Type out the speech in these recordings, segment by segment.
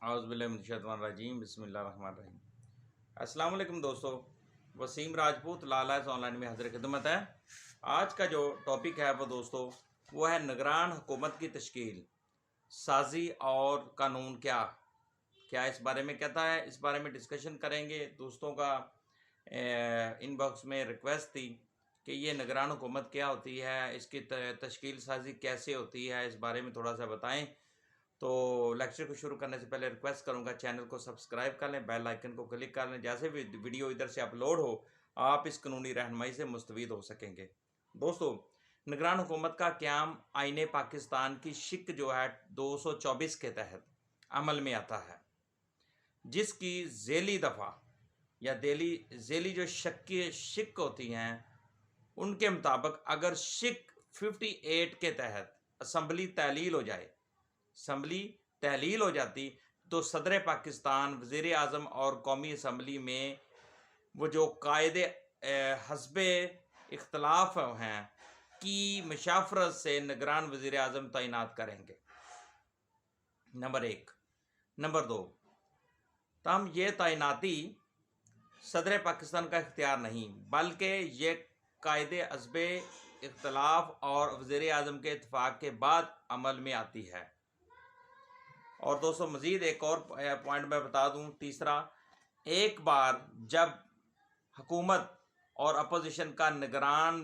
औज़ुबिल्लाहिमिनश्शैतानिर्रजीम बिस्मिल्लाहिर्रहमानिर्रहीम। अस्सलाम वालेकुम दोस्तों, वसीम राजपूत लाला ऑनलाइन में हाजिर खिदमत है। आज का जो टॉपिक है वो दोस्तों वो है निगरान हुकूमत की तश्कील, साजी और कानून क्या इस बारे में कहता है, इस बारे में डिस्कशन करेंगे। दोस्तों का इनबॉक्स में रिक्वेस्ट थी कि ये निगरान हुकूमत क्या होती है, इसकी तश्कील साजी कैसे होती है, इस बारे में थोड़ा सा बताएं। तो लेक्चर को शुरू करने से पहले रिक्वेस्ट करूंगा चैनल को सब्सक्राइब कर लें, बेल आइकन को क्लिक कर लें। जैसे भी वीडियो इधर से अपलोड हो आप इस कानूनी रहनुमाई से मुस्तफीद हो सकेंगे। दोस्तों, निगरान हुकूमत का क़याम आईन पाकिस्तान की शिक जो है 224 के तहत अमल में आता है, जिसकी ज़ेली दफ़ा या ज़ेली जो शिक होती हैं उनके मुताबिक अगर शिक 58 के तहत असम्बली तहलील हो जाती तो सदर पाकिस्तान, वज़ीर आज़म और कौमी असम्बली में वो जो कायदे हस्बे इख्तलाफ हैं की मुशाफरत से निगरान वज़ीर आज़म तैनात करेंगे। नंबर 1। नंबर 2, तम ये तैनाती सदर पाकिस्तान का इख्तियार नहीं बल्कि ये कायदे हस्बे इख्तलाफ और वज़ीर आज़म के इत्फाक के बाद अमल में आती है। और दोस्तों मज़ीद एक और पॉइंट मैं बता दूं, तीसरा, एक बार जब हुकूमत और अपोजिशन का निगरान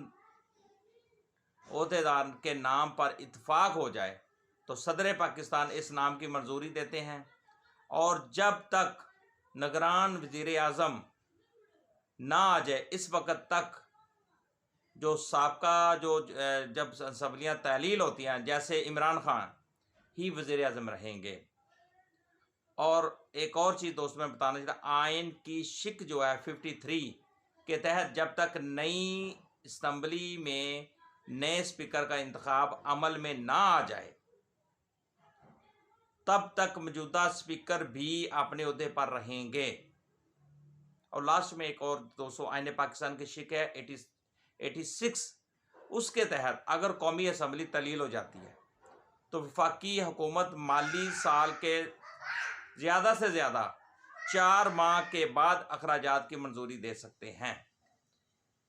ओहदेदार के नाम पर इत्फाक हो जाए तो सदर पाकिस्तान इस नाम की मंजूरी देते हैं, और जब तक निगरान वज़ीर आज़म ना आ जाए इस वक्त तक जो साबका जब असम्बलियाँ तहलील होती हैं जैसे इमरान खान ही वज़ीर आज़म रहेंगे। और एक और चीज़ दोस्त मैं बताना चाहता, आइन की शिक जो है 53 के तहत जब तक नई असम्बली में नए स्पीकर का इंतखाब अमल में ना आ जाए तब तक मौजूदा स्पीकर भी अपने ओहदे पर रहेंगे। और लास्ट में एक और दोस्तों आईन पाकिस्तान की शिक है 86, उसके तहत अगर कौमी असम्बली तहलील हो जाती है तो वफाकी हुकूमत माली साल के ज़्यादा से ज़्यादा 4 माह के बाद अखराजात की मंजूरी दे सकते हैं।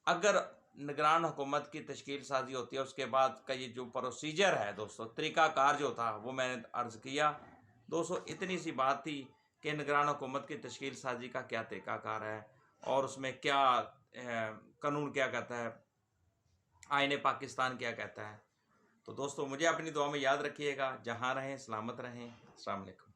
अगर निगरान हुकूमत की तश्कील साजी होती है उसके बाद का ये जो प्रोसीजर है दोस्तों, तरीक़ाकार जो था वो मैंने अर्ज़ किया। दोस्तों इतनी सी बात थी कि निगरान हुकूमत की तश्कील साजी का क्या तरीक़ाकार है और उसमें क्या कानून क्या कहता है, आईन पाकिस्तान क्या कहता है। तो दोस्तों मुझे अपनी दुआ में याद रखिएगा, जहाँ रहें सलामत रहें। अस्सलाम वालेकुम।